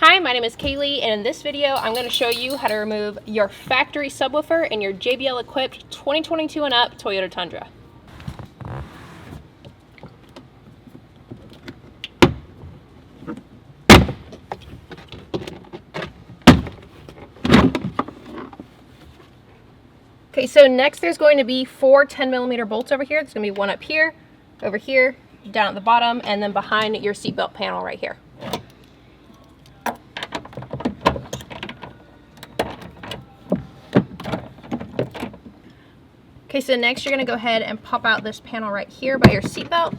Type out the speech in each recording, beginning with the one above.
Hi, my name is Kayleigh, and in this video I'm going to show you how to remove your factory subwoofer in your JBL Equipped 2022 and up Toyota Tundra. Okay, so next there's going to be four 10mm bolts over here. There's going to be one up here, over here, down at the bottom, and then behind your seatbelt panel right here. Okay, so next you're going to go ahead and pop out this panel right here by your seatbelt.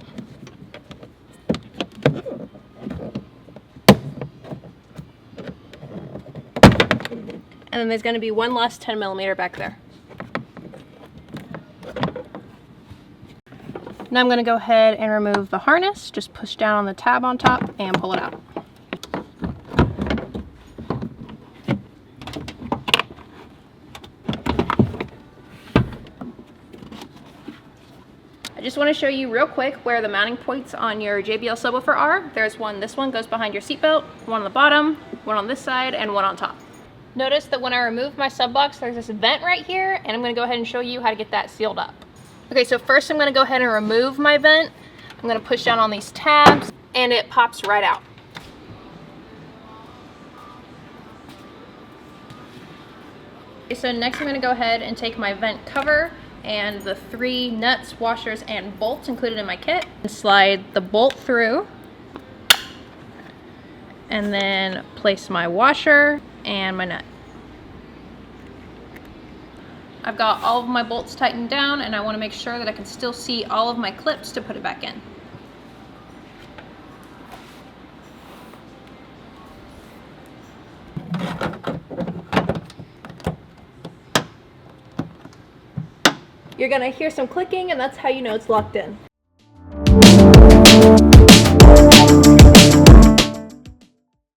And then there's going to be one less 10mm back there. Now I'm going to go ahead and remove the harness. Just push down on the tab on top and pull it out. I just want to show you real quick where the mounting points on your JBL subwoofer are. There's one, this one goes behind your seatbelt, one on the bottom, one on this side, and one on top. Notice that when I remove my sub box, there's this vent right here, and I'm going to go ahead and show you how to get that sealed up. Okay, so first I'm going to go ahead and remove my vent. I'm going to push down on these tabs, and it pops right out. Okay, so next I'm going to go ahead and take my vent cover and the 3 nuts, washers, and bolts included in my kit, and slide the bolt through, and then place my washer and my nut. I've got all of my bolts tightened down, and I want to make sure that I can still see all of my clips to put it back in. You're going to hear some clicking, and that's how you know it's locked in.